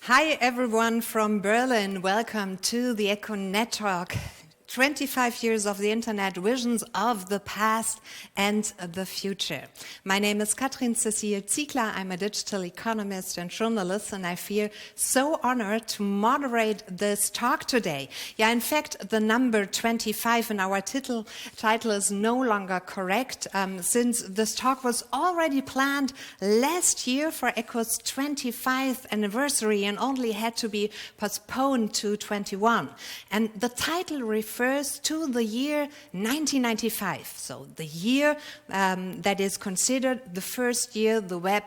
Hi everyone from Berlin. Welcome to the Echo netTALK. 25 years of the internet, visions of the past and the future. My name is Katrin Cecile Ziegler. I'm a digital economist and journalist, and I feel so honored to moderate this talk today. Yeah, in fact, the number 25 in our title is no longer correct, since this talk was already planned last year for Echo's 25th anniversary and only had to be postponed to 21. And the title refers to the year 1995, so the year that is considered the first year the web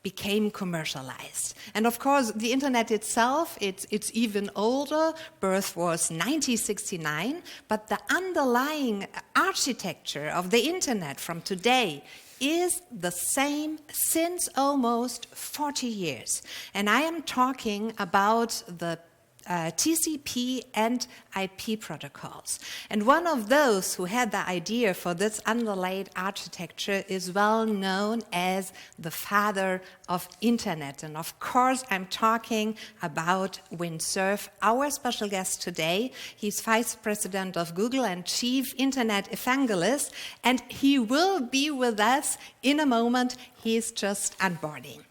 became commercialized. And of course, the internet itself, it's even older. Birth was 1969, but the underlying architecture of the internet from today is the same since almost 40 years. And I am talking about the TCP and IP protocols. And one of those who had the idea for this underlaid architecture is well known as the father of internet. And of course, I'm talking about Vint Cerf, our special guest today. He's vice president of Google and chief internet evangelist, and he will be with us in a moment. He's just onboarding.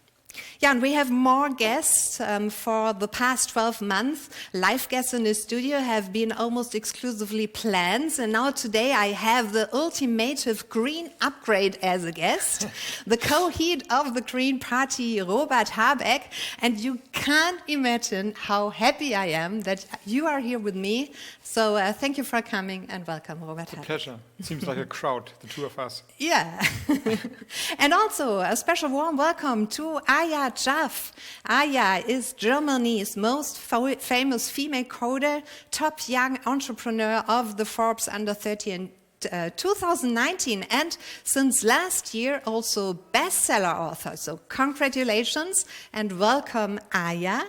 Yeah, and we have more guests for the past 12 months. Live guests in the studio have been almost exclusively planned, and now today I have the ultimative green upgrade as a guest, the co-head of the Green Party, Robert Habeck, and you can't imagine how happy I am that you are here with me. So thank you for coming and welcome, Robert Habeck. It's a pleasure. It seems like a crowd, the two of us. Yeah. And also a special warm welcome to Aya Jaff. Aya is Germany's most famous female coder, top young entrepreneur of the Forbes Under 30 in 2019, and since last year also bestseller author. So congratulations and welcome, Aya.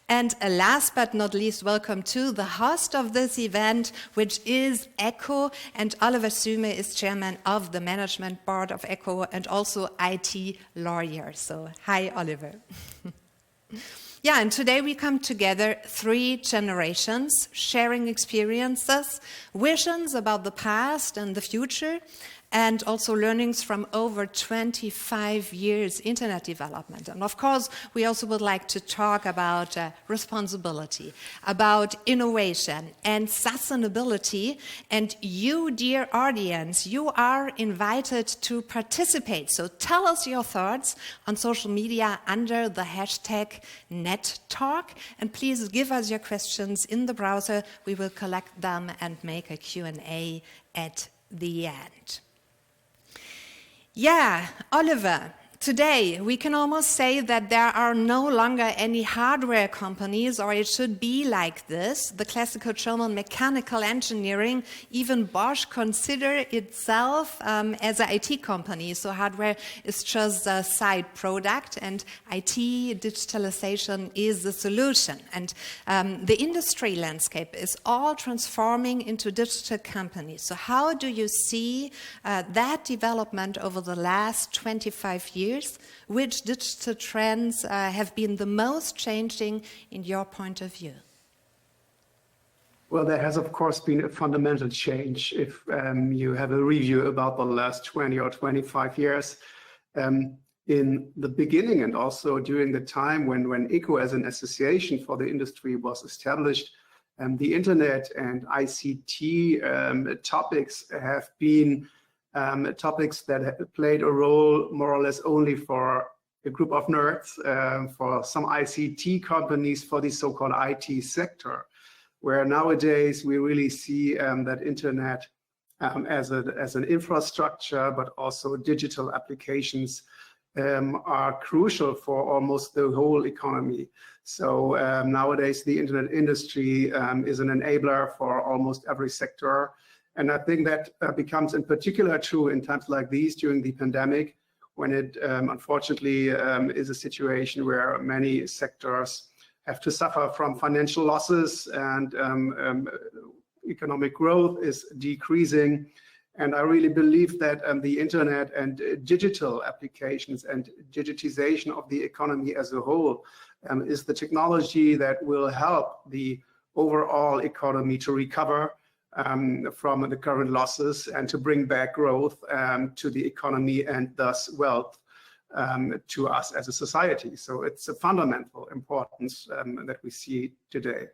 And last but not least, welcome to the host of this event, which is Echo, and Oliver Süme is chairman of the management board of Echo and also IT lawyer. So hi, Oliver. Yeah, and today we come together, 3 generations, sharing experiences, visions about the past and the future, and also learnings from over 25 years internet development. And of course, we also would like to talk about responsibility, about innovation and sustainability. And you, dear audience, you are invited to participate. So tell us your thoughts on social media under the hashtag netTALK. And please give us your questions in the browser. We will collect them and make a Q&A at the end. Yeah, Oliver, today we can almost say that there are no longer any hardware companies, or it should be like this. The classical German mechanical engineering, even Bosch consider itself as an IT company. So hardware is just a side product, and IT digitalization is the solution. And the industry landscape is all transforming into digital companies. So how do you see that development over the last 25 years? Which digital trends have been the most changing in your point of view? Well, there has, of course, been a fundamental change if you have a review about the last 20 or 25 years. In the beginning and also during the time when ECO as an association for the industry was established, the internet and ICT topics have been topics that played a role more or less only for a group of nerds, for some ICT companies, for the so-called IT sector, where nowadays we really see that internet as an infrastructure, but also digital applications are crucial for almost the whole economy. So nowadays the internet industry is an enabler for almost every sector. And I think that becomes in particular true in times like these during the pandemic, when it unfortunately is a situation where many sectors have to suffer from financial losses and economic growth is decreasing. And I really believe that the internet and digital applications and digitization of the economy as a whole is the technology that will help the overall economy to recover from the current losses and to bring back growth to the economy and thus wealth to us as a society. So it's a fundamental importance that we see today.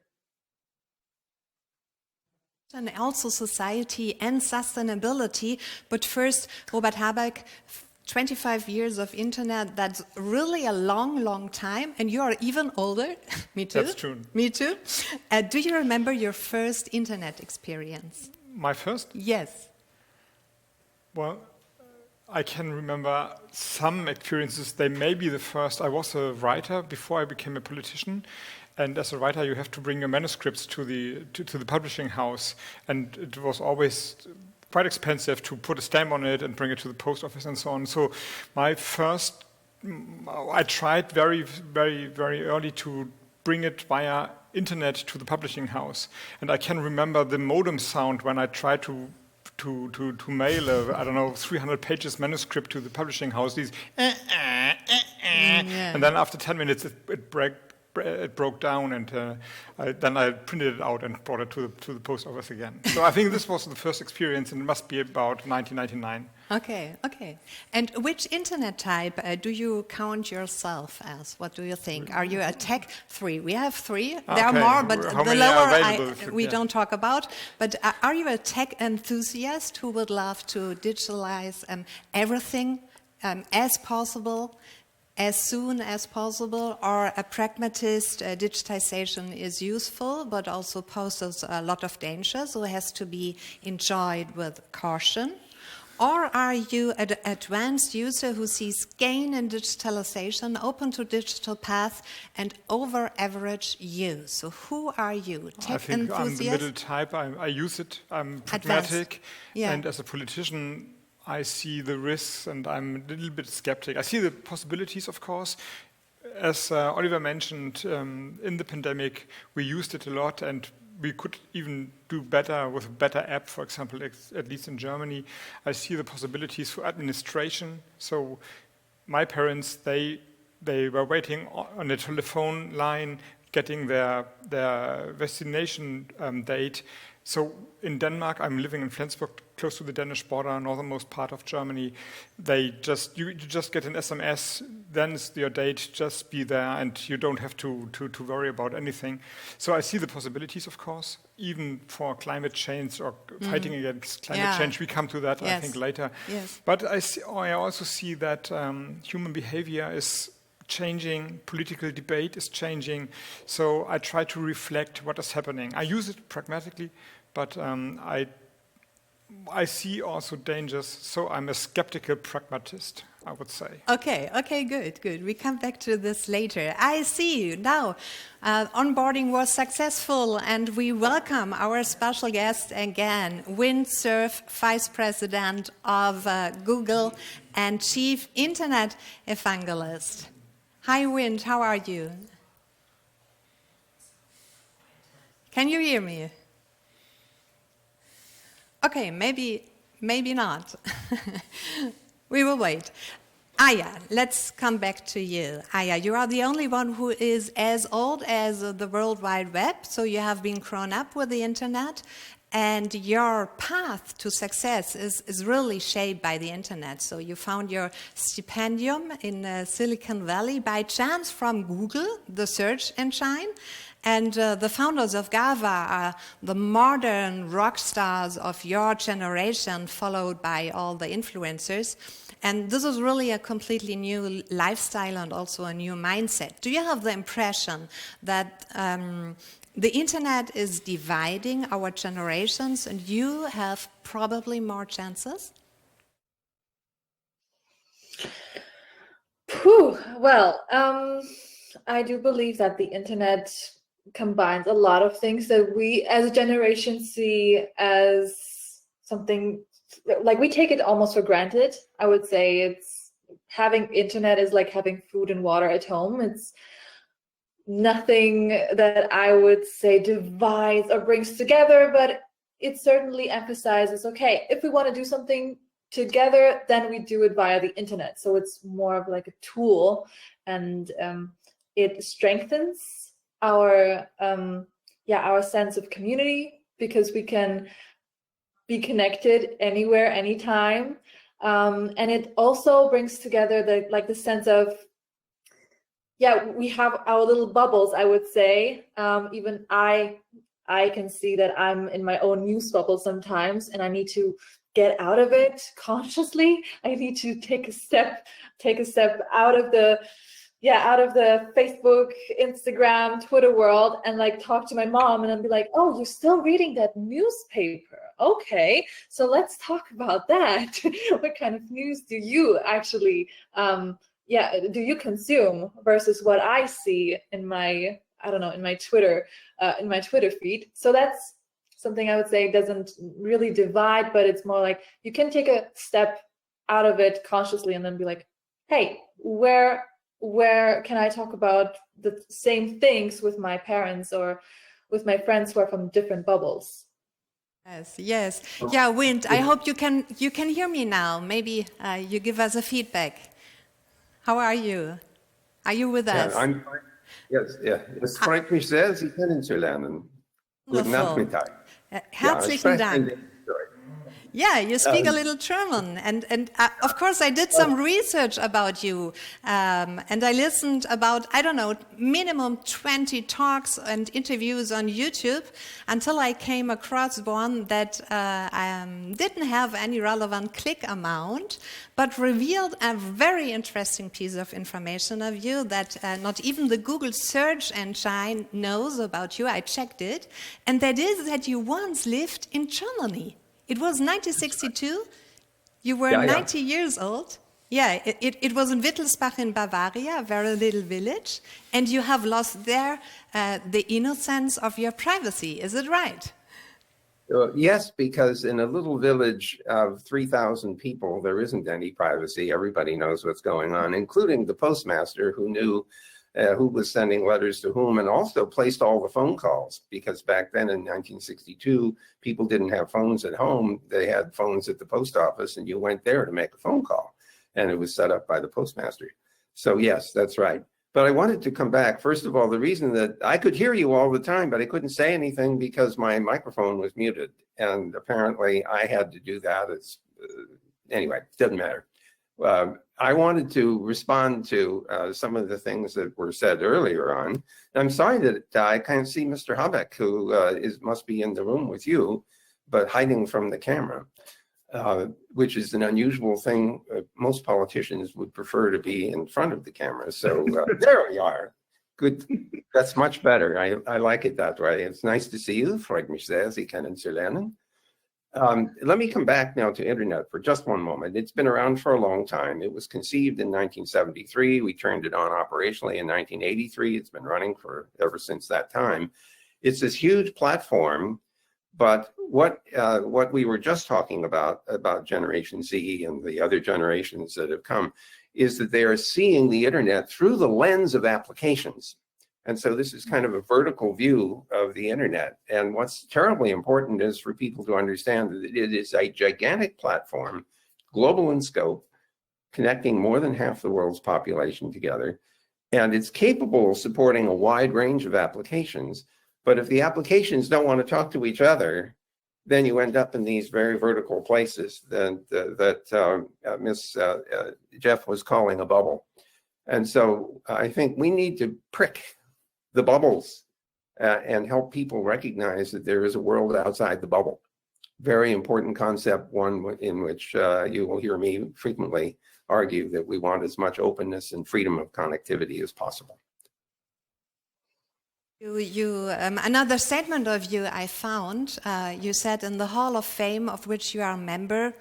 And also society and sustainability. But first, Robert Habeck, 25 years of internet, that's really a long, long time. And you are even older. Me too. That's true. Me too. Do you remember your first internet experience? My first? Yes. Well, I can remember some experiences. They may be the first. I was a writer before I became a politician. And as a writer, you have to bring your manuscripts to the publishing house, and it was always quite expensive to put a stamp on it and bring it to the post office and so on. So I tried very, very, very early to bring it via internet to the publishing house, and I can remember the modem sound when I tried to mail a 300 pages manuscript to the publishing house. These and then after 10 minutes it broke down, and then I printed it out and brought it to the post office again. So I think this was the first experience, and it must be about 1999. Okay. And which internet type do you count yourself as? What do you think? Are you a tech? 3? We have 3. There are more, but How the many are lower available? we don't talk about. But are you a tech enthusiast who would love to digitalize everything as possible, as soon as possible, or a pragmatist? Digitization is useful, but also poses a lot of danger, so it has to be enjoyed with caution? Or are you an advanced user who sees gain in digitalization, open to digital path, and over average use? So who are you? Tech I think enthusiast? I'm the middle type. I use it. I'm pragmatic. Yeah. And as a politician, I see the risks, and I'm a little bit skeptic. I see the possibilities, of course. As Oliver mentioned, in the pandemic, we used it a lot, and we could even do better with a better app, for example, at least in Germany. I see the possibilities for administration. So my parents, they were waiting on a telephone line, getting their vaccination date. So in Denmark, I'm living in Flensburg, close to the Danish border, northernmost part of Germany. You just get an SMS, then it's your date, just be there, and you don't have to worry about anything. So I see the possibilities, of course, even for climate change or fighting against climate change. We come to that, I think, later. Yes. But I also see that human behavior is changing, political debate is changing, so I try to reflect what is happening. I use it pragmatically, but I see also dangers, so I'm a skeptical pragmatist, I would say. Okay, good. We come back to this later. I see you now. Onboarding was successful, and we welcome our special guest again, Win Cerf, Vice President of Google and Chief Internet Evangelist. Hi, Wind, how are you? Can you hear me? Okay, maybe not. We will wait. Aya, let's come back to you. Aya, you are the only one who is as old as the World Wide Web, so you have been grown up with the internet, and your path to success is really shaped by the internet. So you found your stipendium in Silicon Valley by chance from Google, the search engine. And the founders of GAVA are the modern rock stars of your generation, followed by all the influencers. And this is really a completely new lifestyle and also a new mindset. Do you have the impression that the internet is dividing our generations and you have probably more chances? Well, I do believe that the internet combines a lot of things that we as a generation see as something like we take it almost for granted. I would say it's having internet is like having food and water at home. It's nothing that I would say divides or brings together, but it certainly emphasizes, okay, if we want to do something together, then we do it via the internet. So it's more of like a tool, and it strengthens our our sense of community, because we can be connected anywhere, anytime, and it also brings together the sense of, we have our little bubbles, I would say. Even I can see that I'm in my own news bubble sometimes, and I need to get out of it consciously. I need to take a step out of the Facebook, Instagram, Twitter world, and like talk to my mom, and I'll be like, oh, you're still reading that newspaper? Okay, so let's talk about that. What kind of news do you actually do you consume versus what I see in my Twitter feed? So that's something I would say doesn't really divide, but it's more like you can take a step out of it consciously and then be like, hey, where can I talk about the same things with my parents or with my friends who are from different bubbles? Yes. Yeah, Wind, I hope you can hear me now. Maybe you give us a feedback. How are you? Are you with us? Yes, ja. Es freut mich sehr, Sie kennenzulernen. Guten Nachmittag. Herzlichen Dank. Yeah, you speak a little German, and of course I did some research about you, and I listened about, I don't know, minimum 20 talks and interviews on YouTube until I came across one that didn't have any relevant click amount, but revealed a very interesting piece of information of you that not even the Google search engine knows about you. I checked it, and that is that you once lived in Germany. It was 1962. You were 90 years old. Yeah, it was in Wittelsbach in Bavaria, a very little village. And you have lost there the innocence of your privacy. Is it right? Yes, because in a little village of 3,000 people, there isn't any privacy. Everybody knows what's going on, including the postmaster, who knew who was sending letters to whom, and also placed all the phone calls, because back then in 1962, people didn't have phones at home. They had phones at the post office, and you went there to make a phone call, and it was set up by the postmaster. So yes, that's right. But I wanted to come back. First of all, the reason that I could hear you all the time, but I couldn't say anything because my microphone was muted, and apparently I had to do that. Anyway, it doesn't matter. I wanted to respond to some of the things that were said earlier on. I'm sorry that I can't see Mr. Habeck, who must be in the room with you, but hiding from the camera, which is an unusual thing. Most politicians would prefer to be in front of the camera. So there we are. Good. That's much better. I like it that way. It's nice to see you. Freut mich sehr, Sie kennenzulernen. Let me come back now to internet for just one moment. It's been around for a long time. It was conceived in 1973. We turned it on operationally in 1983. It's been running for ever since that time. It's this huge platform, but what we were just talking about Generation Z and the other generations that have come, is that they are seeing the internet through the lens of applications. And so this is kind of a vertical view of the internet. And what's terribly important is for people to understand that it is a gigantic platform, global in scope, connecting more than half the world's population together. And it's capable of supporting a wide range of applications. But if the applications don't want to talk to each other, then you end up in these very vertical places that Miss Jeff was calling a bubble. And so I think we need to prick the bubbles and help people recognize that there is a world outside the bubble. Very important concept, one in which you will hear me frequently argue that we want as much openness and freedom of connectivity as possible. Another statement of you I found, you said in the Hall of Fame, of which you are a member,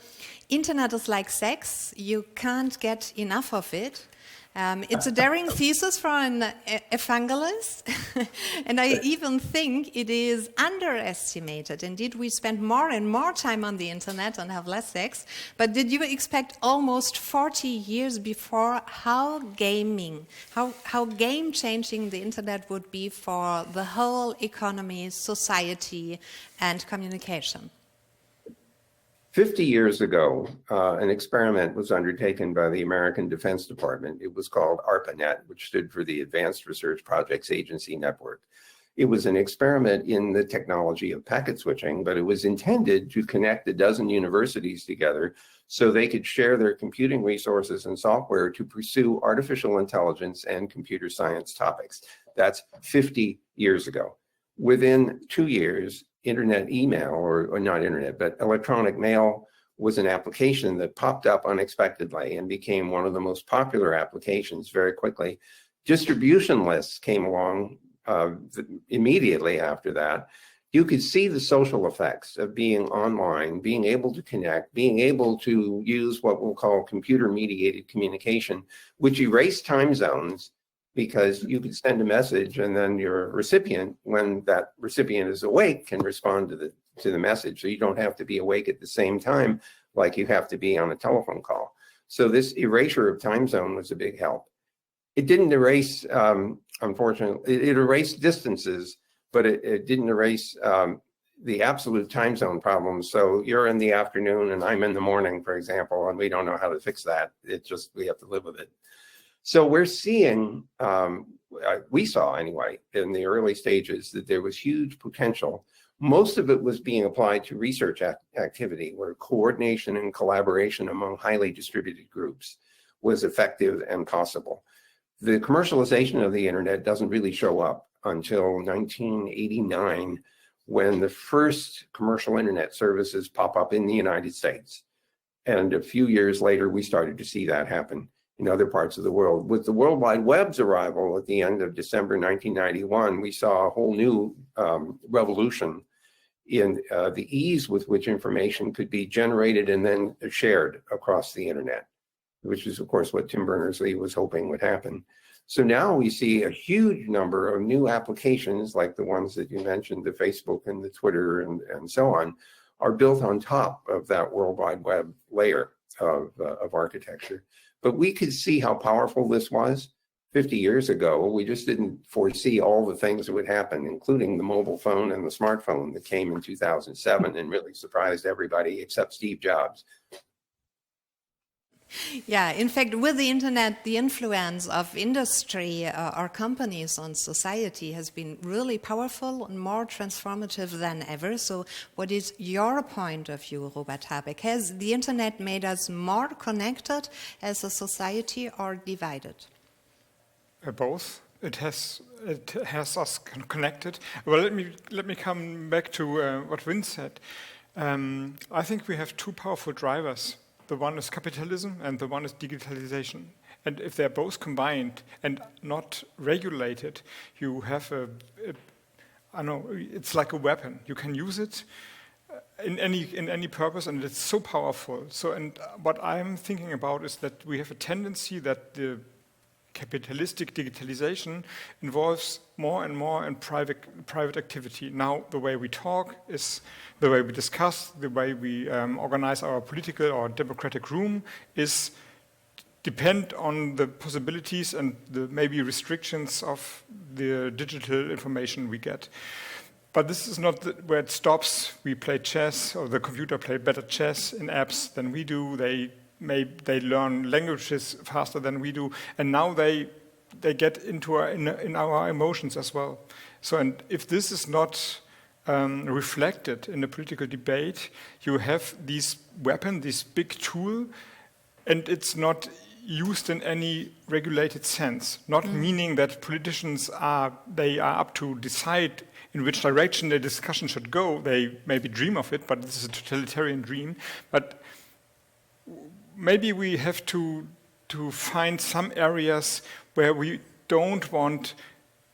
internet is like sex, you can't get enough of it. It's a daring thesis for an evangelist, and I even think it is underestimated. Indeed, we spend more and more time on the internet and have less sex. But did you expect almost 40 years before how game-changing the internet would be for the whole economy, society, and communication? 50 years ago, an experiment was undertaken by the American Defense Department. It was called ARPANET, which stood for the Advanced Research Projects Agency Network. It was an experiment in the technology of packet switching, but it was intended to connect a dozen universities together so they could share their computing resources and software to pursue artificial intelligence and computer science topics. That's 50 years ago. Within 2 years, internet email, or not internet, but electronic mail was an application that popped up unexpectedly and became one of the most popular applications very quickly. Distribution lists came along immediately after that. You could see the social effects of being online, being able to connect, being able to use what we'll call computer-mediated communication, which erased time zones, because you could send a message and then your recipient, when that recipient is awake, can respond to the message. So you don't have to be awake at the same time like you have to be on a telephone call. So this erasure of time zone was a big help. It didn't erase, unfortunately, it erased distances, but it didn't erase the absolute time zone problem. So you're in the afternoon and I'm in the morning, for example, and we don't know how to fix that. We have to live with it. So we're seeing, we saw anyway, in the early stages that there was huge potential. Most of it was being applied to research activity, where coordination and collaboration among highly distributed groups was effective and possible. The commercialization of the internet doesn't really show up until 1989, when the first commercial internet services pop up in the United States. And a few years later, we started to see that happen in other parts of the world. With the World Wide Web's arrival at the end of December 1991, we saw a whole new revolution in the ease with which information could be generated and then shared across the internet, which is, of course, what Tim Berners-Lee was hoping would happen. So now we see a huge number of new applications, like the ones that you mentioned, the Facebook and the Twitter and so on, are built on top of that World Wide Web layer of architecture. But we could see how powerful this was 50 years ago. We just didn't foresee all the things that would happen, including the mobile phone and the smartphone that came in 2007 and really surprised everybody except Steve Jobs. Yeah, in fact, with the internet, the influence of industry or companies on society has been really powerful and more transformative than ever. So what is your point of view, Robert Habeck? Has the internet made us more connected as a society or divided? Both. It has us connected. Well, let me come back to what Vince said. I think we have two powerful drivers. The one is capitalism and the one is digitalization. And if they're both combined and not regulated, you have it's like a weapon. You can use it in any purpose, and it's so powerful. So, and what I'm thinking about is that we have a tendency that the capitalistic digitalization involves more and more in private activity. Now, the way we talk is the way we discuss, the way we organize our political or democratic room is depend on the possibilities and the maybe restrictions of the digital information we get. But this is not where it stops. We play chess, or the computer play better chess in apps than we do. They learn languages faster than we do, and now they get into in our emotions as well. So, and if this is not reflected in the political debate, you have this weapon, this big tool, and it's not used in any regulated sense. Not meaning that politicians are up to decide in which direction the discussion should go. They maybe dream of it, but this is a totalitarian dream. But maybe we have to find some areas where we don't want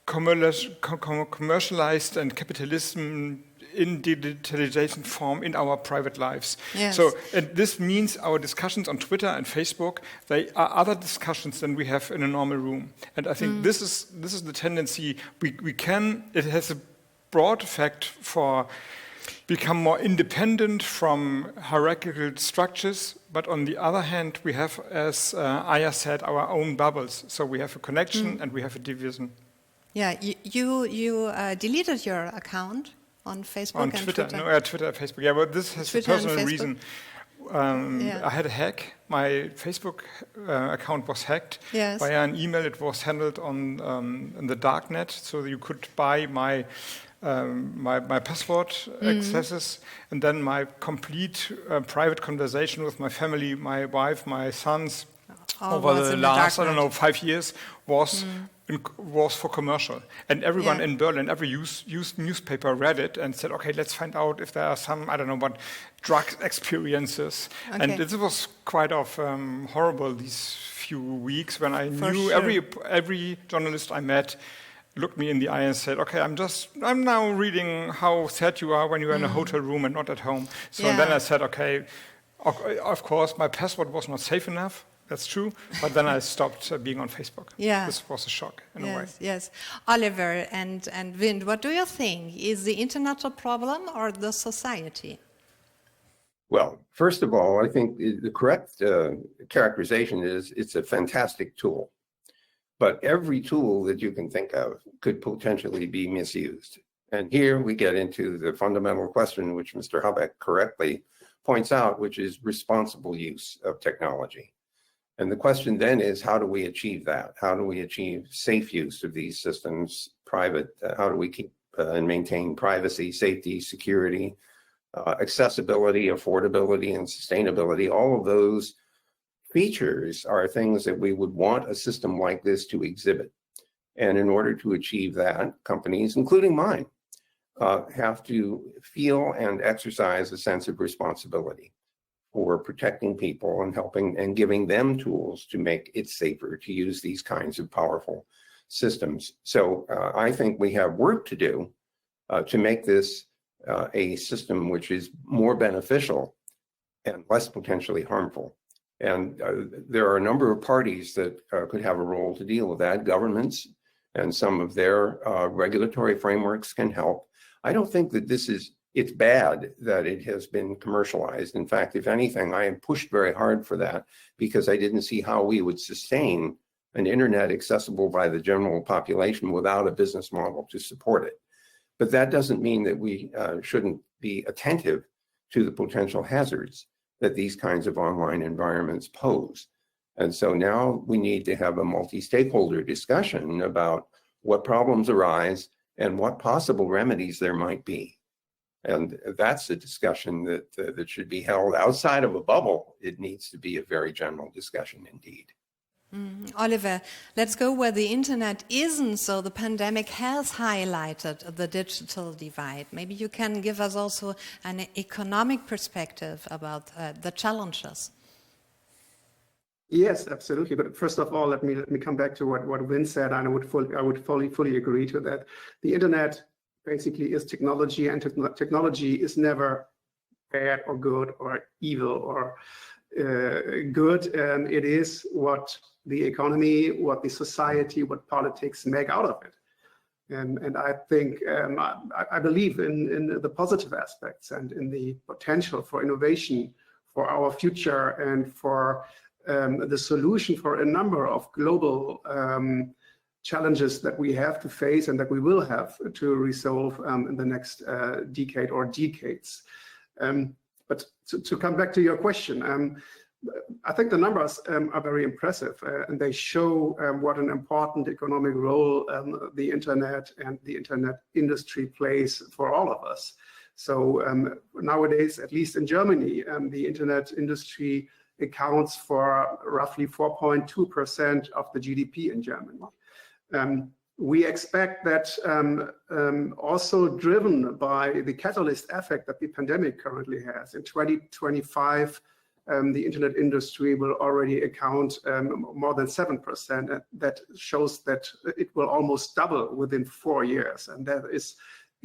commercialized and capitalism in digitalization form in our private lives. Yes. So and this means our discussions on Twitter and Facebook, they are other discussions than we have in a normal room. And I think this is the tendency. It has a broad effect for become more independent from hierarchical structures, but on the other hand, we have, as Aya said, our own bubbles. So we have a connection and we have a division. Yeah, you deleted your account on Facebook On and Twitter. No, Twitter and Facebook. Yeah, but this has Twitter a and personal Facebook? reason. I had a hack. My Facebook account was hacked Yes. via an email. It was handled on the darknet, so you could buy my password accesses, and then my complete private conversation with my family, my wife, my sons, All over was the in the last, darknet. 5 years was for commercial. And everyone in Berlin, every used newspaper read it and said, okay, let's find out if there are some, I don't know, but drug experiences. Okay. And this was quite horrible these few weeks when I For knew sure. every journalist I met looked me in the eye and said, okay, I'm now reading how sad you are when you're in a hotel room and not at home. So then I said, okay, of course, my password was not safe enough. That's true. But then I stopped being on Facebook. Yeah. This was a shock in a way. Yes. Oliver and Wind, what do you think? Is the internet a problem or the society? Well, first of all, I think the correct characterization is it's a fantastic tool. But every tool that you can think of could potentially be misused. And here we get into the fundamental question, which Mr. Habeck correctly points out, which is responsible use of technology. And the question then is, how do we achieve that? How do we achieve safe use of these systems, how do we keep and maintain privacy, safety, security, accessibility, affordability, and sustainability? All of those features are things that we would want a system like this to exhibit. And in order to achieve that, companies, including mine, have to feel and exercise a sense of responsibility for protecting people and helping and giving them tools to make it safer to use these kinds of powerful systems. So I think we have work to do to make this a system which is more beneficial and less potentially harmful. And there are a number of parties that could have a role to deal with that. Governments and some of their regulatory frameworks can help. I don't think that it's bad that it has been commercialized. In fact, if anything, I have pushed very hard for that because I didn't see how we would sustain an internet accessible by the general population without a business model to support it. But that doesn't mean that we shouldn't be attentive to the potential hazards that these kinds of online environments pose. And so now we need to have a multi-stakeholder discussion about what problems arise and what possible remedies there might be. And that's a discussion that should be held outside of a bubble. It needs to be a very general discussion indeed. Oliver, let's go where the internet isn't. So the pandemic has highlighted the digital divide. Maybe you can give us also an economic perspective about the challenges. Yes, absolutely. But first of all, let me come back to what Win said, and I would fully agree to that. The internet basically is technology, and technology is never bad or good or evil or good. It is what the economy, what the society, what politics make out of it. And I think I believe in the positive aspects and in the potential for innovation for our future and for the solution for a number of global challenges that we have to face and that we will have to resolve in the next decade or decades. But to come back to your question, I think the numbers are very impressive and they show what an important economic role the internet and the internet industry plays for all of us. So nowadays, at least in Germany, the internet industry accounts for roughly 4.2% of the GDP in Germany. We expect that also driven by the catalyst effect that the pandemic currently has. In 2025, the internet industry will already account more than 7%. That shows that it will almost double within 4 years. And that is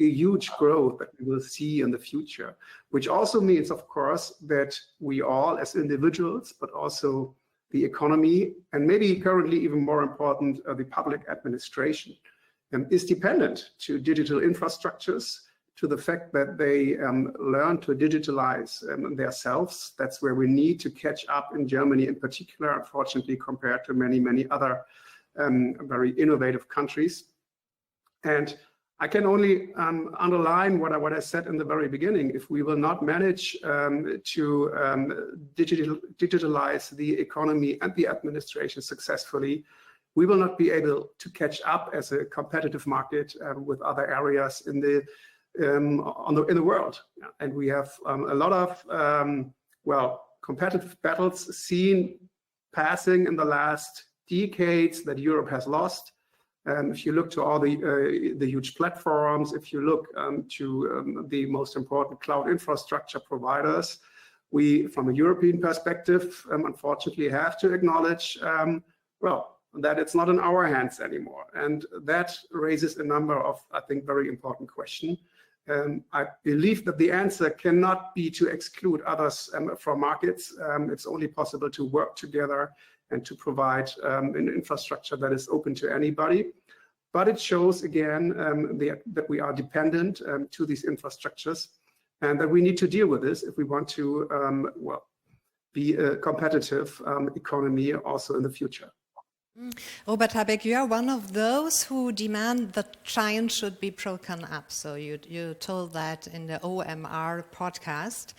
a huge growth that we will see in the future, which also means, of course, that we all as individuals, but also the economy, and maybe currently even more important, the public administration, is dependent to digital infrastructures, to the fact that they learn to digitalize themselves. That's where we need to catch up in Germany in particular, unfortunately, compared to many, many other very innovative countries. And I can only underline what I said in the very beginning. If we will not manage to digitalize the economy and the administration successfully, we will not be able to catch up as a competitive market with other areas in the world. And we have a lot of competitive battles seen passing in the last decades that Europe has lost. If you look to all the huge platforms, if you look to the most important cloud infrastructure providers, we, from a European perspective, unfortunately have to acknowledge, that it's not in our hands anymore. And that raises a number of, I think, very important questions. I believe that the answer cannot be to exclude others from markets. It's only possible to work together and to provide an infrastructure that is open to anybody. But it shows again that we are dependent to these infrastructures, and that we need to deal with this if we want to be a competitive economy also in the future. Robert Habeck, you are one of those who demand that giants should be broken up. So you told that in the OMR podcast.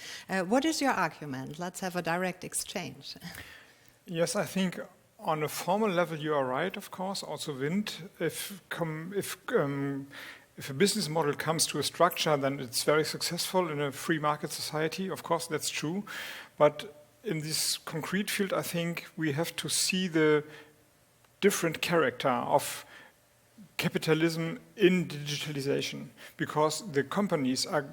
What is your argument? Let's have a direct exchange. Yes, I think on a formal level you are right, of course. Also Wind, if a business model comes to a structure, then it's very successful in a free market society. Of course, that's true. But in this concrete field, I think we have to see the different character of capitalism in digitalization, because the companies are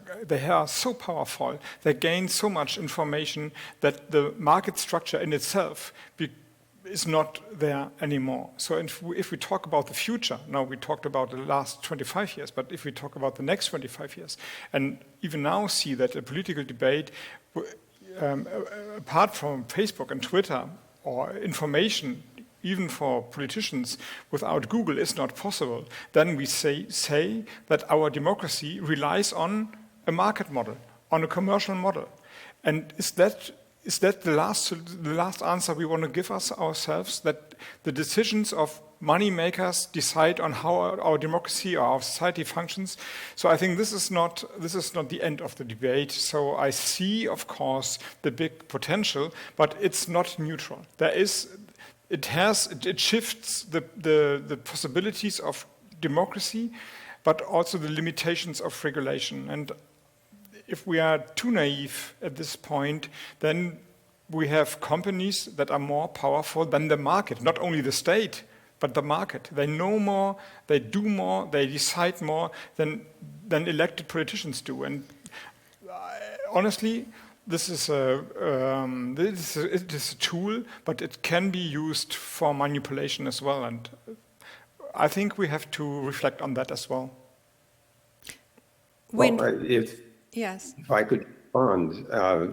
so powerful, they gain so much information that the market structure in itself is not there anymore. So if we talk about the future, now we talked about the last 25 years, but if we talk about the next 25 years, and even now see that a political debate, apart from Facebook and Twitter, or information, even for politicians, without Google is not possible, then we say that our democracy relies on a market model, on a commercial model. And is that the last answer we want to give ourselves, that the decisions of money makers decide on how our democracy or our society functions? So I think this is not the end of the debate. So I see, of course, the big potential, but it's not neutral. It shifts the possibilities of democracy, but also the limitations of regulation. And if we are too naive at this point, then we have companies that are more powerful than the market, not only the state, but the market. They know more, they do more, they decide more than elected politicians do. And honestly, it is a tool, but it can be used for manipulation as well. And I think we have to reflect on that as well. If I could respond, I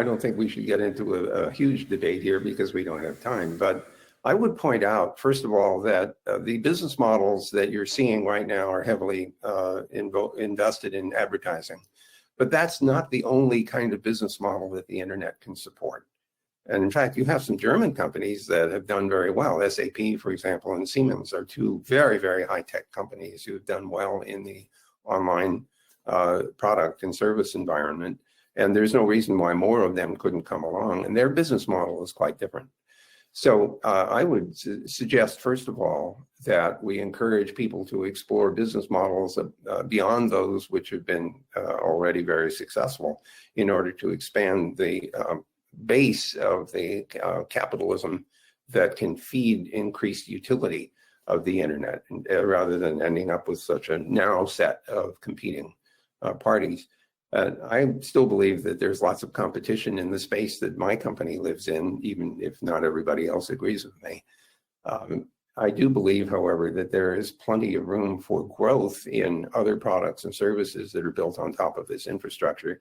don't think we should get into a huge debate here because we don't have time. But I would point out, first of all, that the business models that you're seeing right now are heavily invested in advertising. But that's not the only kind of business model that the internet can support. And in fact, you have some German companies that have done very well. SAP, for example, and Siemens are two very, very high-tech companies who have done well in the online product and service environment. And there's no reason why more of them couldn't come along. And their business model is quite different. So I would suggest, first of all, that we encourage people to explore business models beyond those which have been already very successful in order to expand the base of the capitalism that can feed increased utility of the internet, rather than ending up with such a narrow set of competing parties. I still believe that there's lots of competition in the space that my company lives in, even if not everybody else agrees with me. I do believe, however, that there is plenty of room for growth in other products and services that are built on top of this infrastructure,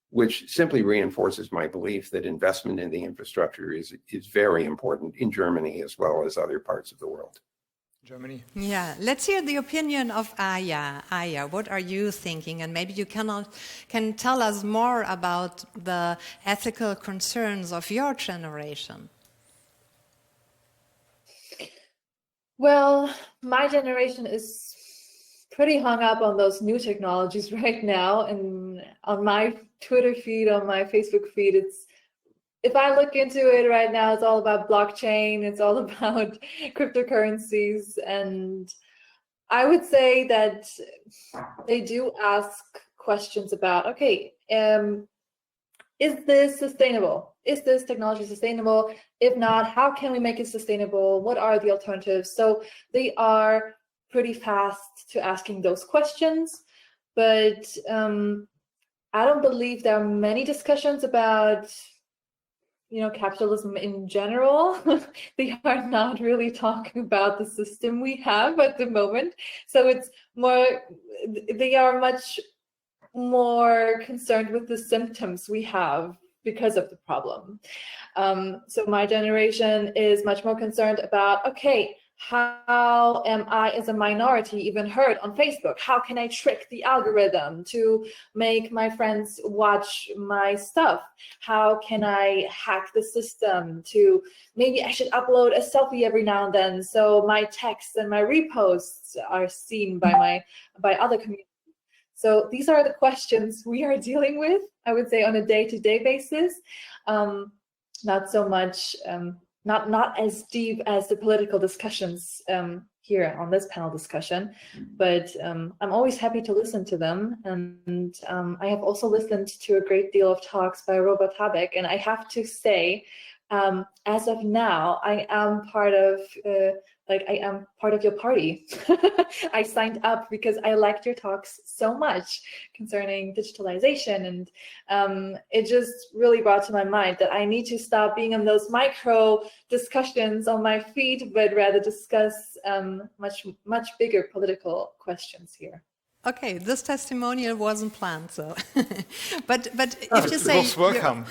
which simply reinforces my belief that investment in the infrastructure is very important in Germany as well as other parts of the world. Germany. Yeah, let's hear the opinion of Aya. Aya, what are you thinking? And maybe you can tell us more about the ethical concerns of your generation. Well, my generation is pretty hung up on those new technologies right now. And on my Twitter feed, on my Facebook feed, if I look into it right now, it's all about blockchain, it's all about cryptocurrencies. And I would say that they do ask questions about, okay, is this sustainable? Is this technology sustainable? If not, how can we make it sustainable? What are the alternatives? So they are pretty fast to asking those questions, but I don't believe there are many discussions about capitalism in general. They are not really talking about the system we have at the moment. So it's more, they are much more concerned with the symptoms we have because of the problem. So my generation is much more concerned about, okay, how am I as a minority even heard on Facebook? How can I trick the algorithm to make my friends watch my stuff? How can I hack the system to, maybe I should upload a selfie every now and then so my texts and my reposts are seen by other communities. So these are the questions we are dealing with, I would say, on a day-to-day basis. Not so much, not as deep as the political discussions here on this panel discussion, but I'm always happy to listen to them. And I have also listened to a great deal of talks by Robert Habeck, and I have to say, as of now, I am part of your party. I signed up because I liked your talks so much concerning digitalization, and it just really brought to my mind that I need to stop being in those micro discussions on my feed, but rather discuss much bigger political questions here. Okay, this testimonial wasn't planned, so. but if you say, most welcome.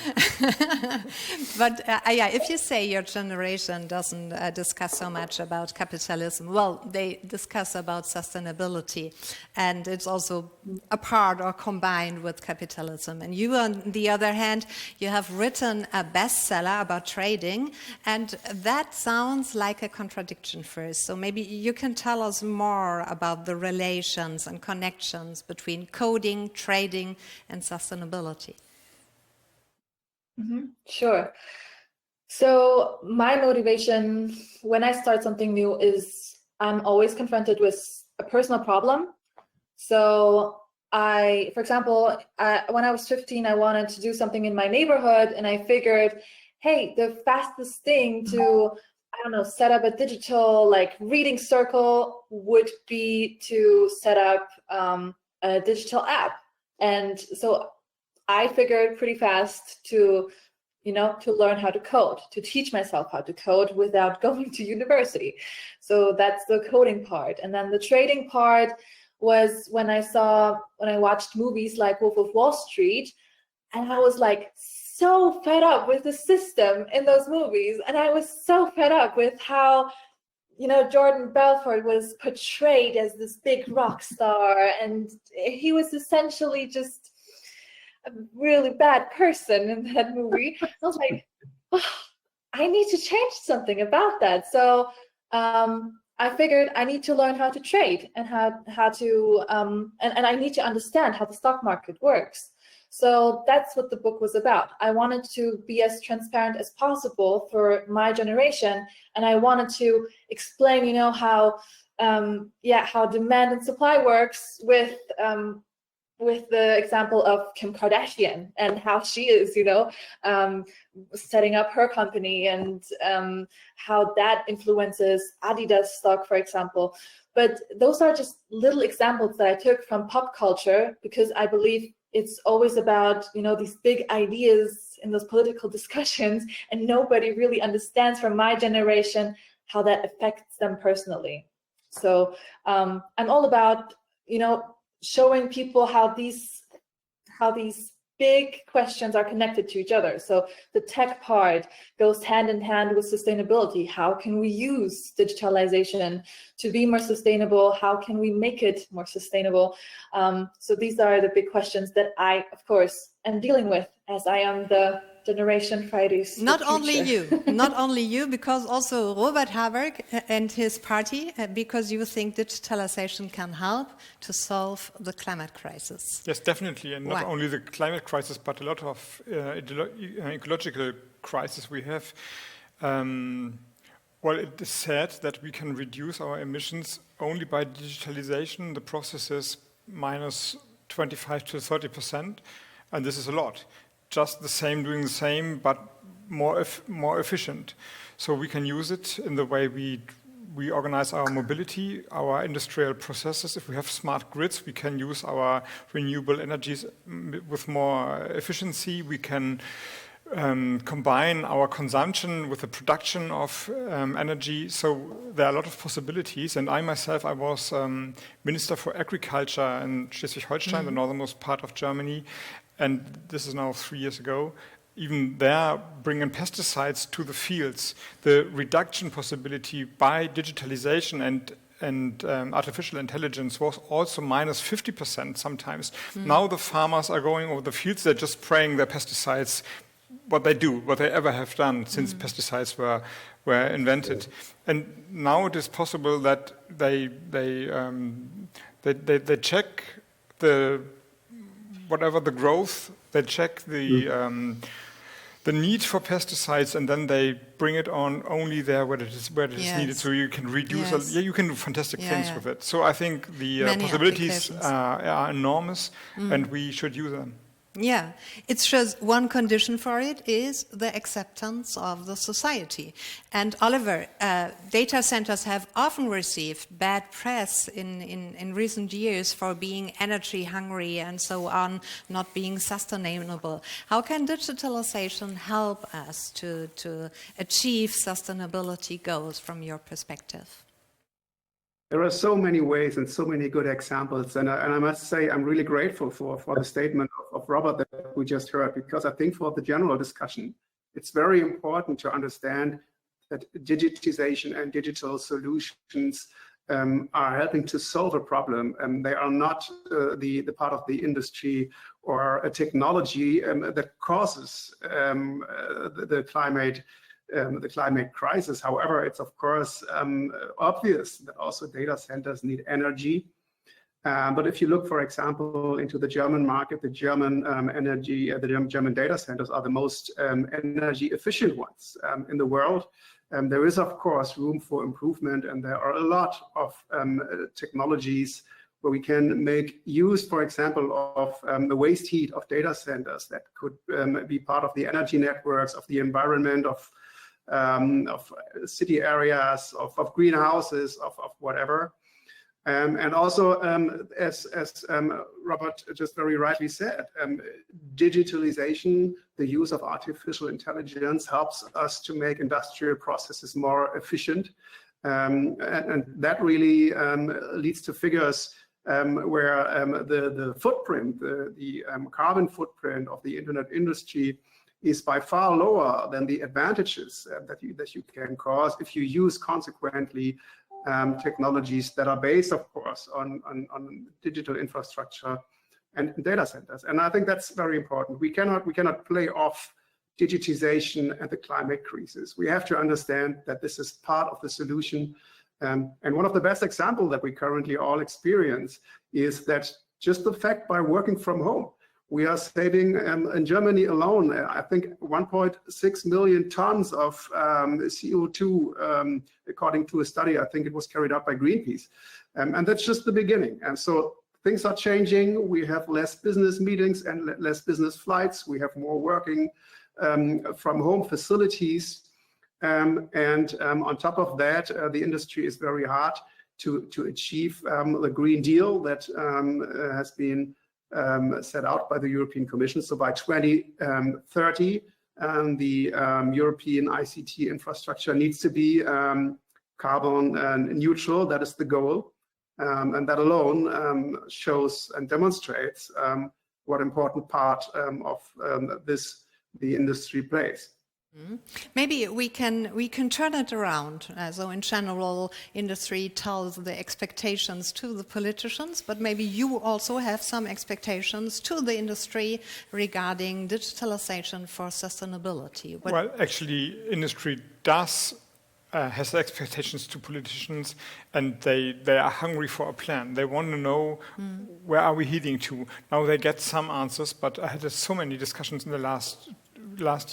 but yeah, if you say your generation doesn't discuss so much about capitalism, well, they discuss about sustainability, and it's also a part or combined with capitalism. And you, on the other hand, you have written a bestseller about trading, and that sounds like a contradiction first. So maybe you can tell us more about the relations and connections between coding, trading, and sustainability. Mm-hmm. Sure. So my motivation when I start something new is I'm always confronted with a personal problem. So for example, when I was 15, I wanted to do something in my neighborhood, and I figured, hey, the fastest thing to, I don't know, set up a digital reading circle would be to set up a digital app. And so I figured pretty fast to learn how to code, to teach myself how to code without going to university. So that's the coding part. And then the trading part was when I watched movies like Wolf of Wall Street, and I was so fed up with the system in those movies, and I was so fed up with how Jordan Belfort was portrayed as this big rock star, and he was essentially just a really bad person in that movie. I was like, oh, I need to change something about that. So I figured I need to learn how to trade and how to and I need to understand how the stock market works. So that's what the book was about. I wanted to be as transparent as possible for my generation, and I wanted to explain, how demand and supply works with the example of Kim Kardashian and how she is, setting up her company, and how that influences Adidas stock, for example. But those are just little examples that I took from pop culture, because I believe it's always about, these big ideas in those political discussions, and nobody really understands from my generation how that affects them personally. So I'm all about, showing people how these big questions are connected to each other. So the tech part goes hand in hand with sustainability. How can we use digitalization to be more sustainable? How can we make it more sustainable? So these are the big questions that I, of course, am dealing with, as I am the Generation Fridays. Not only you, because also Robert Habeck and his party, because you think digitalization can help to solve the climate crisis. Yes, definitely, and not only the climate crisis, but a lot of ecological crisis we have. Well, it is said that we can reduce our emissions only by digitalization. The process is minus 25 to 30%, and this is a lot. Just the same, doing the same, but more efficient. So we can use it in the way we organize our mobility, our industrial processes. If we have smart grids, we can use our renewable energies with more efficiency. We can combine our consumption with the production of energy. So there are a lot of possibilities. And I myself, I was Minister for Agriculture in Schleswig-Holstein, the northernmost part of Germany. And this is now 3 years ago. Even there, bringing pesticides to the fields, the reduction possibility by digitalization and artificial intelligence was also minus 50% sometimes. Now the farmers are going over the fields, they're just spraying their pesticides, what they ever have done since pesticides were invented. And now it is possible that they check whatever the growth, they check the need for pesticides, and then they bring it on only there where it is needed. So you can reduce. You can do fantastic things with it. So I think the possibilities are enormous, and we should use them. Yeah, it's just one condition for it is the acceptance of the society. And Oliver, data centers have often received bad press in recent years for being energy hungry and so on, not being sustainable. How can digitalization help us to achieve sustainability goals from your perspective? There are so many ways and so many good examples. And I must say, I'm really grateful for the statement of Robert that we just heard, because I think for the general discussion, it's very important to understand that digitization and digital solutions are helping to solve a problem. They are not the part of the industry or a technology that causes the climate crisis. However, it's of course obvious that also data centers need energy. But if you look, for example, into the German market, the German German data centers are the most energy efficient ones in the world. There is, of course, room for improvement, and there are a lot of technologies where we can make use, for example, of the waste heat of data centers that could be part of the energy networks, of the environment, of city areas, of greenhouses, of whatever. And also, as Robert just very rightly said, digitalization, the use of artificial intelligence helps us to make industrial processes more efficient. And that really leads to figures where the footprint, the carbon footprint of the internet industry is by far lower than the advantages that you can cause if you use consequently technologies that are based, of course, on digital infrastructure and data centers. And I think that's very important. We cannot play off digitization and the climate crisis. We have to understand that this is part of the solution. And one of the best examples that we currently all experience is that just the fact by working from home, we are saving in Germany alone, I think 1.6 million tons of CO2, according to a study. I think it was carried out by Greenpeace. And that's just the beginning. And so things are changing. We have less business meetings and less business flights. We have more working from home facilities. And on top of that, the industry is very hard to achieve the Green Deal that has been set out by the European Commission. So by 2030, the European ICT infrastructure needs to be carbon neutral. That is the goal. And that alone shows and demonstrates what important part of this the industry plays. Maybe we can turn it around. So in general, industry tells the expectations to the politicians, but maybe you also have some expectations to the industry regarding digitalization for sustainability. Well, actually, industry has expectations to politicians, and they are hungry for a plan. They want to know where are we heading to. Now they get some answers, but I had so many discussions in the last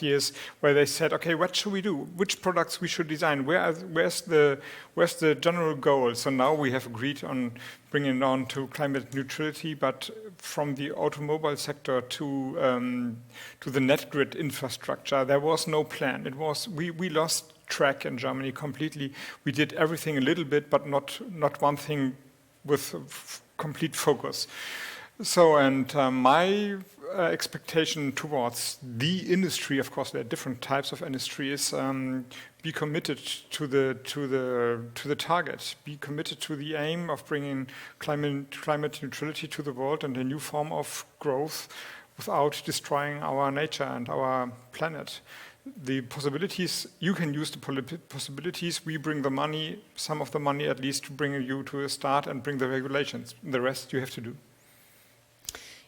years where they said, okay, what should we do? Which products we should design? Where's the general goal? So now we have agreed on bringing it on to climate neutrality, but from the automobile sector to the net grid infrastructure, there was no plan. It was we lost track in Germany completely. We did everything a little bit, but not one thing with complete focus. So, and my expectation towards the industry, of course, there are different types of industry, is be committed to the target, be committed to the aim of bringing climate neutrality to the world and a new form of growth without destroying our nature and our planet. The possibilities, you can use the possibilities, we bring the money, some of the money at least, to bring you to a start and bring the regulations. The rest you have to do.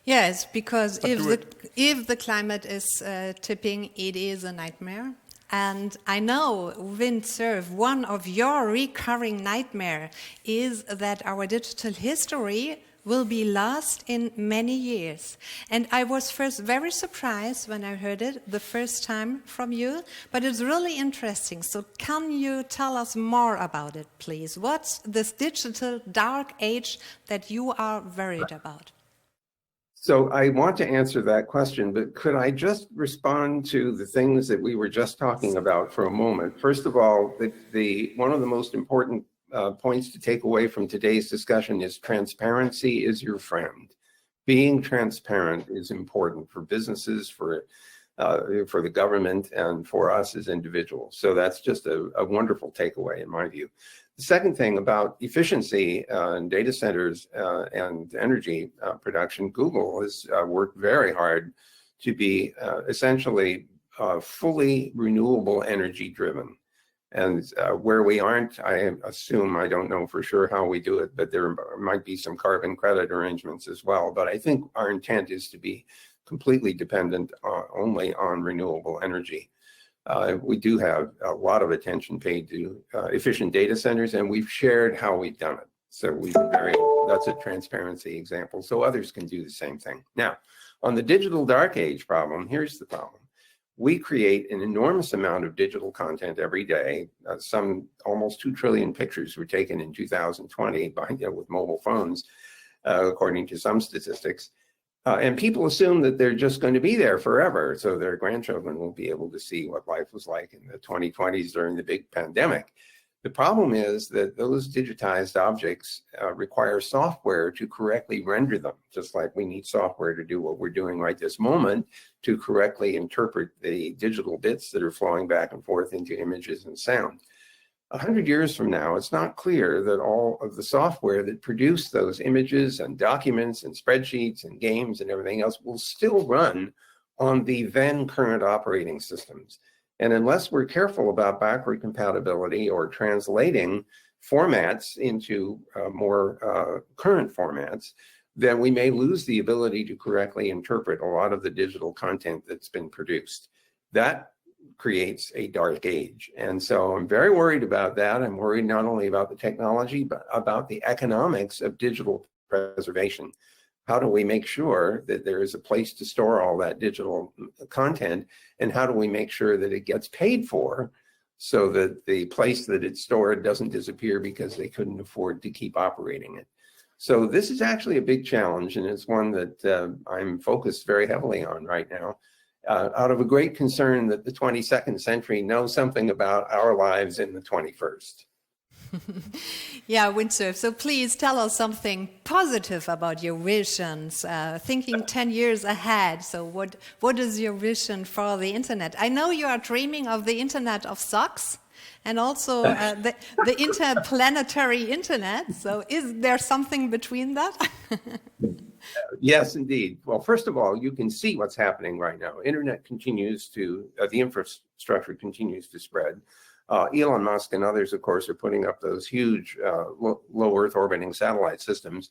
Yes, because if the climate is tipping, it is a nightmare. And I know, Windsurf, one of your recurring nightmare is that our digital history will be lost in many years. And I was first very surprised when I heard it the first time from you, but it's really interesting. So can you tell us more about it, please? What's this digital dark age that you are worried about? So I want to answer that question, but could I just respond to the things that we were just talking about for a moment? First of all, one of the most important points to take away from today's discussion is transparency is your friend. Being transparent is important for businesses, for the government, and for us as individuals. So that's just a wonderful takeaway in my view. The second thing about efficiency in data centers and energy production, Google has worked very hard to be essentially fully renewable energy driven. And where we aren't, I assume, I don't know for sure how we do it, but there might be some carbon credit arrangements as well. But I think our intent is to be completely dependent only on renewable energy. We do have a lot of attention paid to efficient data centers, and we've shared how we've done it. So that's a transparency example. So others can do the same thing. Now, on the digital dark age problem, here's the problem. We create an enormous amount of digital content every day. Some almost 2 trillion pictures were taken in 2020 with mobile phones, according to some statistics. And people assume that they're just going to be there forever, so their grandchildren won't be able to see what life was like in the 2020s during the big pandemic. The problem is that those digitized objects require software to correctly render them, just like we need software to do what we're doing right this moment to correctly interpret the digital bits that are flowing back and forth into images and sound. 100 years from now, it's not clear that all of the software that produced those images and documents and spreadsheets and games and everything else will still run on the then current operating systems. And unless we're careful about backward compatibility or translating formats into more current formats, then we may lose the ability to correctly interpret a lot of the digital content that's been produced. That creates a dark age. And so I'm very worried about that. I'm worried not only about the technology, but about the economics of digital preservation. How do we make sure that there is a place to store all that digital content? And how do we make sure that it gets paid for so that the place that it's stored doesn't disappear because they couldn't afford to keep operating it? So this is actually a big challenge, and it's one that I'm focused very heavily on right now, out of a great concern that the 22nd century knows something about our lives in the 21st. Yeah, Windsurf. So please tell us something positive about your visions, thinking 10 years ahead. So what is your vision for the internet? I know you are dreaming of the internet of socks, And also the interplanetary internet. So is there something between that? Yes, indeed. Well, first of all, you can see what's happening right now. Internet continues to, the infrastructure continues to spread. Elon Musk and others, of course, are putting up those huge low Earth orbiting satellite systems.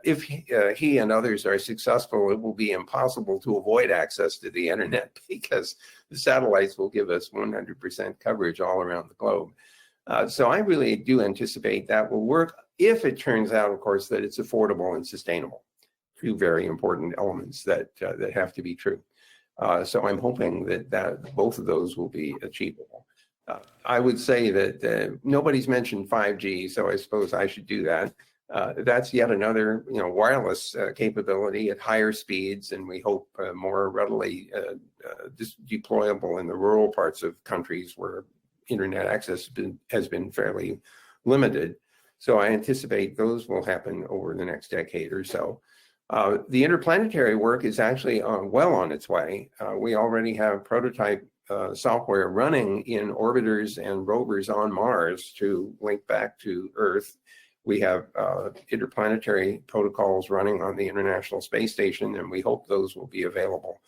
If he and others are successful, it will be impossible to avoid access to the internet because the satellites will give us 100% coverage all around the globe. So I really do anticipate that will work if it turns out, of course, that it's affordable and sustainable. Two very important elements that have to be true. So I'm hoping that both of those will be achievable. I would say that nobody's mentioned 5G, so I suppose I should do that. That's yet another, wireless capability at higher speeds, and we hope more readily deployable in the rural parts of countries where internet access has been fairly limited. So I anticipate those will happen over the next decade or so. The interplanetary work is actually well on its way. We already have prototype software running in orbiters and rovers on Mars to link back to Earth. We have interplanetary protocols running on the International Space Station, and we hope those will be available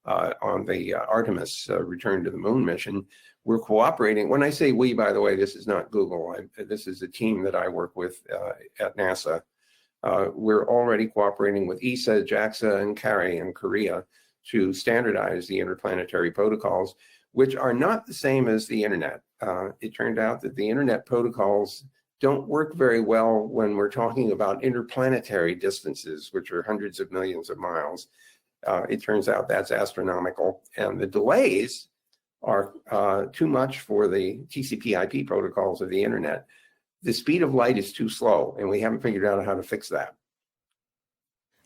on the Artemis return to the moon mission. We're cooperating. When I say we, by the way, this is not Google. This is a team that I work with at NASA. We're already cooperating with ESA, JAXA, and CARI in Korea to standardize the interplanetary protocols, which are not the same as the internet. It turned out that the internet protocols don't work very well when we're talking about interplanetary distances, which are hundreds of millions of miles. It turns out that's astronomical, and the delays are too much for the TCP/IP protocols of the internet. The speed of light is too slow, and we haven't figured out how to fix that.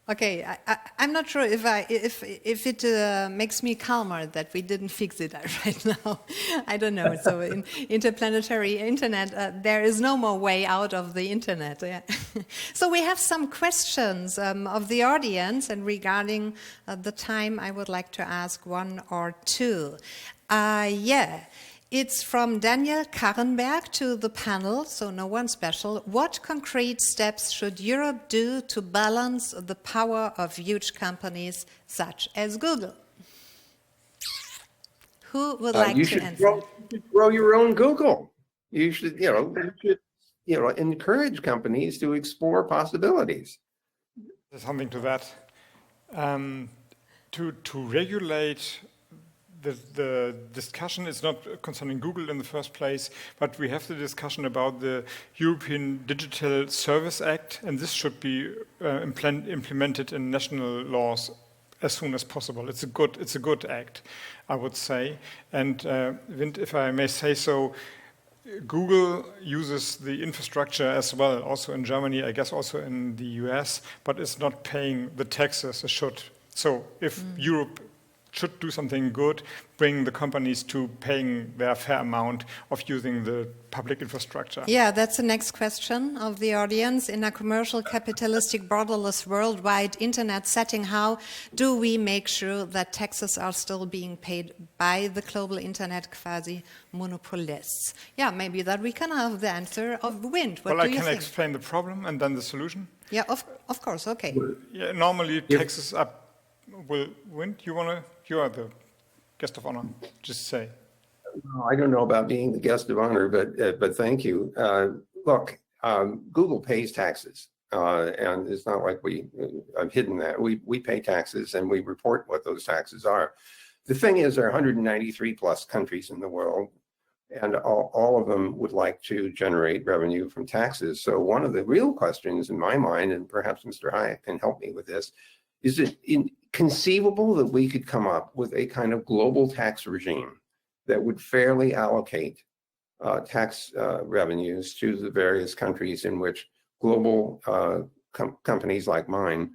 Okay, I'm not sure if it makes me calmer that we didn't fix it right now. I don't know. So in interplanetary internet, there is no more way out of the internet. Yeah. So we have some questions of the audience, and regarding the time, I would like to ask one or two. It's from Daniel Karrenberg to the panel, so no one special. What concrete steps should Europe do to balance the power of huge companies such as Google? Who would like to answer? You should grow your own Google. You should, encourage companies to explore possibilities. There's something to that. To regulate the discussion is not concerning Google in the first place, but we have the discussion about the European Digital Service Act, and this should be implemented in national laws as soon as possible. It's a good act, I would say. And if I may say so, Google uses the infrastructure as well, also in Germany, I guess also in the US, but it's not paying the taxes it should. So if Europe should do something good, bring the companies to paying their fair amount of using the public infrastructure. Yeah, that's the next question of the audience. In a commercial, capitalistic, borderless, worldwide internet setting, how do we make sure that taxes are still being paid by the global internet quasi-monopolists? Yeah, maybe that we can have the answer of wind. What do you think? I can explain the problem and then the solution. Yeah, of course, okay. Yeah, normally taxes will win. You are the guest of honor. Just say. I don't know about being the guest of honor, but thank you. Look, Google pays taxes, and it's not like I've hidden that. We pay taxes and we report what those taxes are. The thing is, there are 193 plus countries in the world, and all of them would like to generate revenue from taxes. So one of the real questions in my mind, and perhaps Mr. Hayek can help me with this, is it conceivable that we could come up with a kind of global tax regime that would fairly allocate tax revenues to the various countries in which global companies like mine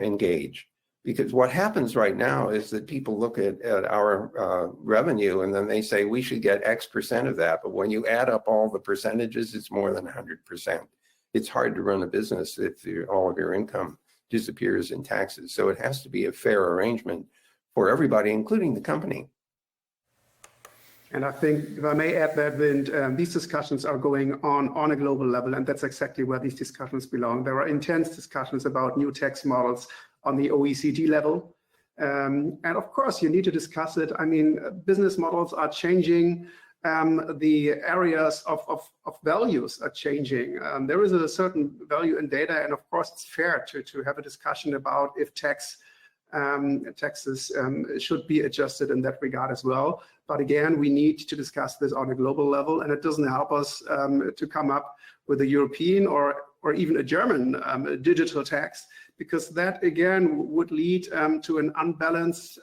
engage? Because what happens right now is that people look at our revenue and then they say we should get X% of that. But when you add up all the percentages, it's more than 100%. It's hard to run a business if all of your income disappears in taxes. So it has to be a fair arrangement for everybody, including the company. And I think, if I may add that, these discussions are going on a global level, and that's exactly where these discussions belong. There are intense discussions about new tax models on the OECD level. And of course, you need to discuss it. I mean, business models are changing. The areas of values are changing. There is a certain value in data, and of course, it's fair to have a discussion about if taxes should be adjusted in that regard as well. But again, we need to discuss this on a global level, and it doesn't help us to come up with a European or even a German digital tax, because that again would lead to an unbalanced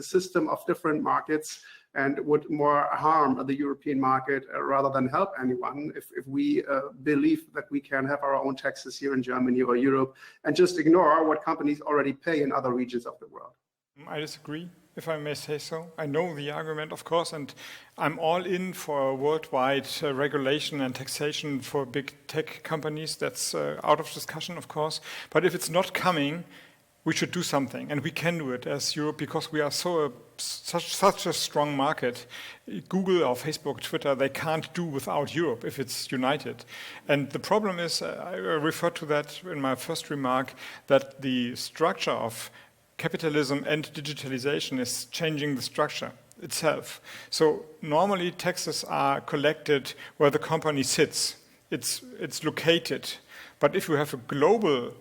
system of different markets and would more harm the European market rather than help anyone if we believe that we can have our own taxes here in Germany or Europe and just ignore what companies already pay in other regions of the world. I disagree, if I may say so. I know the argument, of course, and I'm all in for worldwide regulation and taxation for big tech companies. That's out of discussion, of course. But if it's not coming, we should do something, and we can do it as Europe because we are such a strong market. Google or Facebook, Twitter, they can't do without Europe if it's united. And the problem is, I referred to that in my first remark, that the structure of capitalism and digitalization is changing the structure itself. So normally taxes are collected where the company sits. It's located. But if you have a global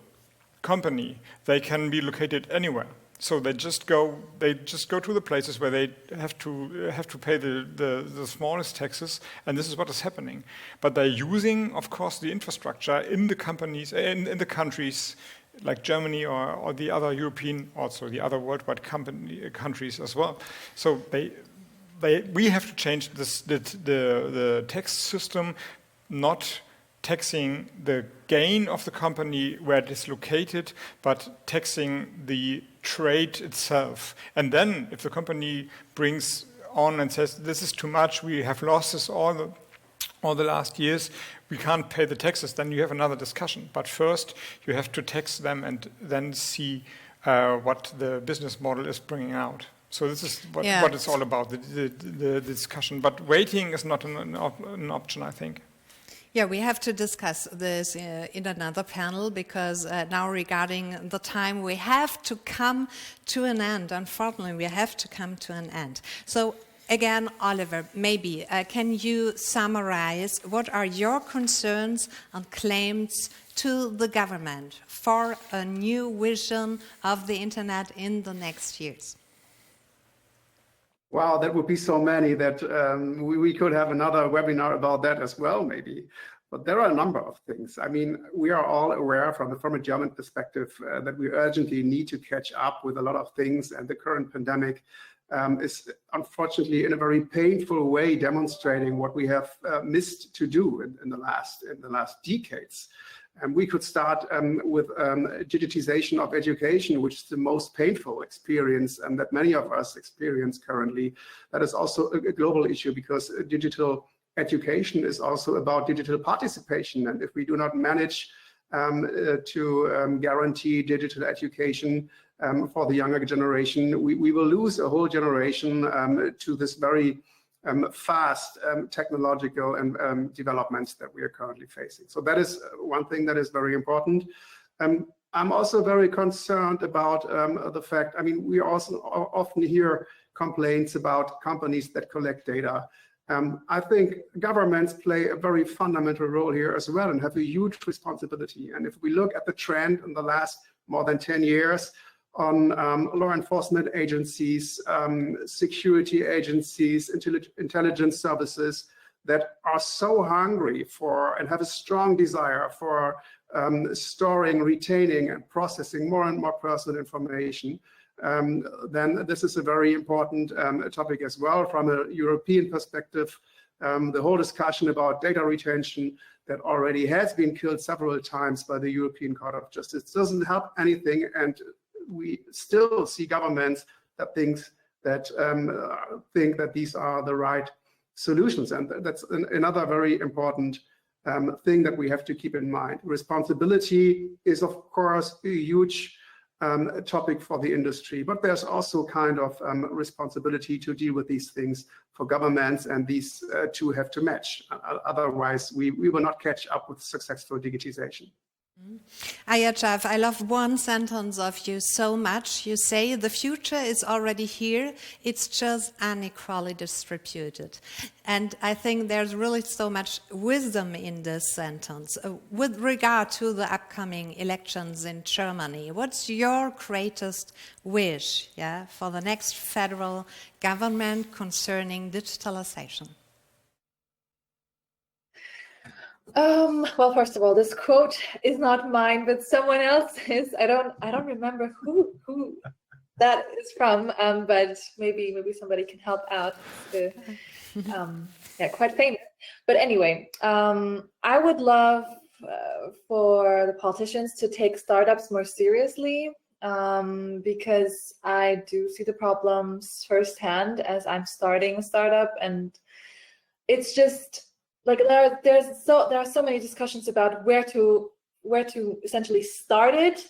company, they can be located anywhere. So they just go to the places where they have to pay the smallest taxes, and this is what is happening. But they're using, of course, the infrastructure in the companies in the countries like Germany or the other European, also the other worldwide countries as well. So we have to change the tax system, not taxing the gain of the company where it is located, but taxing the trade itself. And then if the company brings on and says, this is too much, we have losses all the last years, we can't pay the taxes, then you have another discussion. But first, you have to tax them and then see what the business model is bringing out. So this is what it's all about, the discussion. But waiting is not an option, I think. Yeah, we have to discuss this in another panel because now regarding the time, we have to come to an end. Unfortunately, we have to come to an end. So again, Oliver, maybe can you summarize what are your concerns and claims to the government for a new vision of the internet in the next years? Wow, that would be so many that we could have another webinar about that as well, maybe. But there are a number of things. I mean, we are all aware from a German perspective that we urgently need to catch up with a lot of things, and the current pandemic is unfortunately in a very painful way demonstrating what we have missed to do in the last decades. And we could start with digitization of education, which is the most painful experience that many of us experience currently. That is also a global issue because digital education is also about digital participation. And if we do not manage to guarantee digital education for the younger generation, we will lose a whole generation to this very fast technological and developments that we are currently facing. So that is one thing that is very important. I'm also very concerned about the fact, I mean, we also often hear complaints about companies that collect data. I think governments play a very fundamental role here as well and have a huge responsibility. And if we look at the trend in the last more than 10 years, on law enforcement agencies, security agencies, intelligence services that are so hungry for and have a strong desire for storing, retaining, and processing more and more personal information, then this is a very important topic as well. From a European perspective, the whole discussion about data retention that already has been killed several times by the European Court of Justice doesn't help anything, and we still see governments that think that these are the right solutions, and that's another very important thing that we have to keep in mind. Responsibility is, of course, a huge topic for the industry, but there's also kind of responsibility to deal with these things for governments, and these two have to match. Otherwise, we will not catch up with successful digitization. Jeff, I love one sentence of you so much. You say the future is already here, it's just unequally distributed. And I think there's really so much wisdom in this sentence. With regard to the upcoming elections in Germany, what's your greatest wish, for the next federal government concerning digitalization? Well, first of all, this quote is not mine, but someone else's. I don't remember who that is from, but maybe somebody can help out. Quite famous. But anyway, I would love for the politicians to take startups more seriously, because I do see the problems firsthand as I'm starting a startup, and it's just like there are so many discussions about where to essentially start it,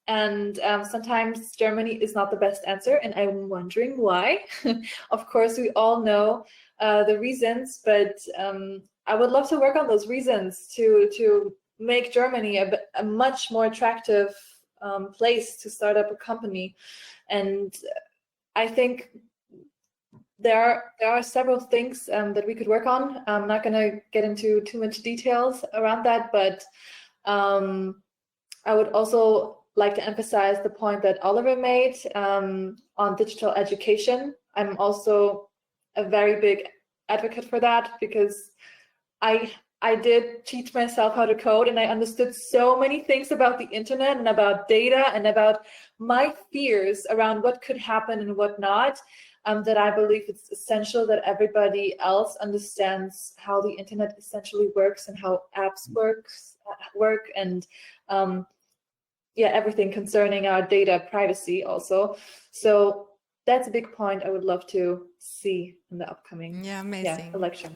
and sometimes Germany is not the best answer, and I'm wondering why. Of course, we all know the reasons, but I would love to work on those reasons to make Germany a much more attractive place to start up a company. And I think there are several things that we could work on. I'm not going to get into too much details around that, but I would also like to emphasize the point that Oliver made on digital education. I'm also a very big advocate for that, because I did teach myself how to code, and I understood so many things about the internet and about data and about my fears around what could happen and what not. That I believe it's essential that everybody else understands how the internet essentially works and how apps work, and everything concerning our data privacy also. So that's a big point I would love to see in the upcoming election.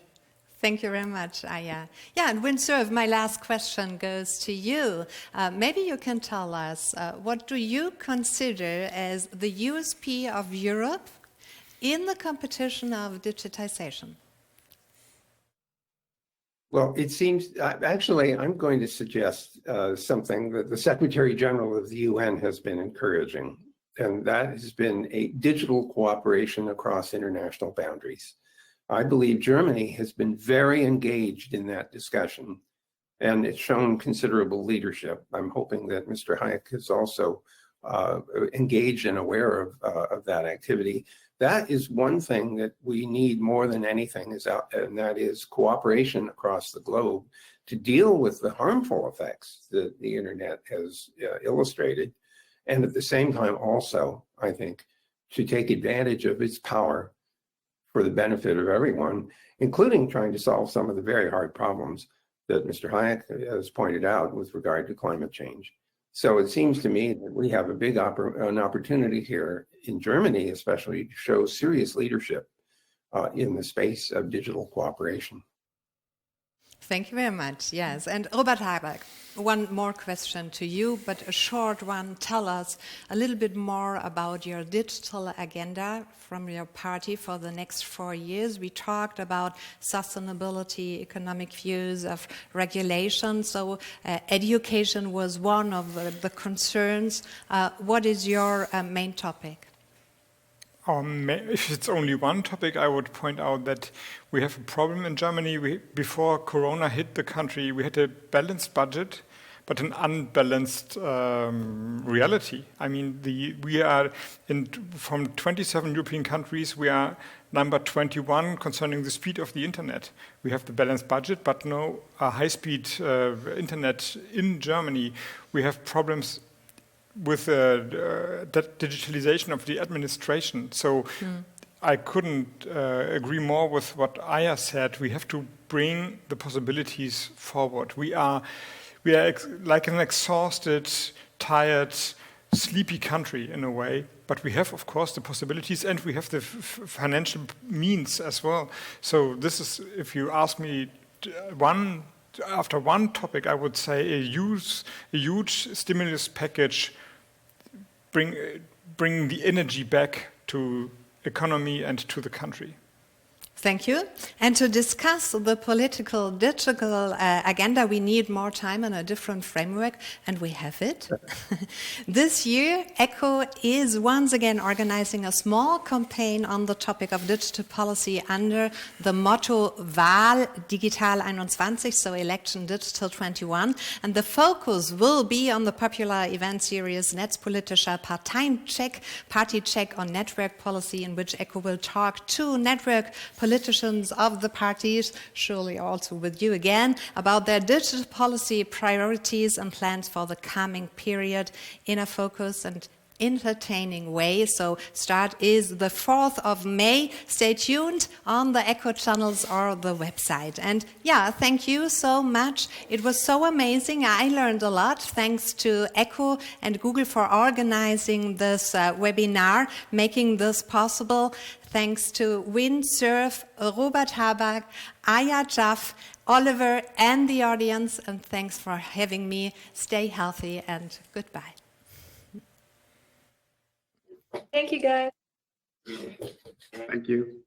Thank you very much, Aya. And Windsurf, my last question goes to you. Maybe you can tell us, what do you consider as the USP of Europe in the competition of digitization? Well, it seems, actually, I'm going to suggest something that the Secretary General of the UN has been encouraging, and that has been a digital cooperation across international boundaries. I believe Germany has been very engaged in that discussion, and it's shown considerable leadership. I'm hoping that Mr. Hayek is also engaged and aware of that activity. That is one thing that we need more than anything, and that is cooperation across the globe to deal with the harmful effects that the internet has illustrated, and at the same time also, I think, to take advantage of its power for the benefit of everyone, including trying to solve some of the very hard problems that Mr. Hayek has pointed out with regard to climate change. So it seems to me that we have a big an opportunity here in Germany, especially, to show serious leadership in the space of digital cooperation. Thank you very much. Yes. And Robert Habeck, one more question to you, but a short one. Tell us a little bit more about your digital agenda from your party for the next 4 years. We talked about sustainability, economic views of regulation. So education was one of the concerns. What is your main topic? If it's only one topic, I would point out that we have a problem in Germany. Before Corona hit the country, we had a balanced budget, but an unbalanced reality. I mean, we are from 27 European countries, we are number 21 concerning the speed of the internet. We have the balanced budget, but no high-speed internet in Germany. We have problems with that digitalization of the administration. So I couldn't agree more with what Aya said. We have to bring the possibilities forward. We are like an exhausted, tired, sleepy country in a way, but we have, of course, the possibilities, and we have the financial means as well. So this is, if you ask me, after one topic, I would say a huge stimulus package, bring the energy back to economy and to the country. Thank you. And to discuss the political digital agenda, we need more time and a different framework, and we have it. This year, ECHO is once again organizing a small campaign on the topic of digital policy under the motto Wahl Digital 21, so Election Digital 21. And the focus will be on the popular event series Netzpolitischer Parteiencheck, Party Check on Network Policy, in which ECHO will talk to network politicians of the parties, surely also with you again, about their digital policy priorities and plans for the coming period in a focus and entertaining way. So start is the 4th of May. Stay tuned on the ECHO channels or the website. And yeah, thank you so much. It was so amazing. I learned a lot. Thanks to ECHO and Google for organizing this webinar, making this possible. Thanks to Windsurf, Robert Habak, Aya Jaff, Oliver, and the audience. And thanks for having me. Stay healthy and goodbye. Thank you, guys. Thank you.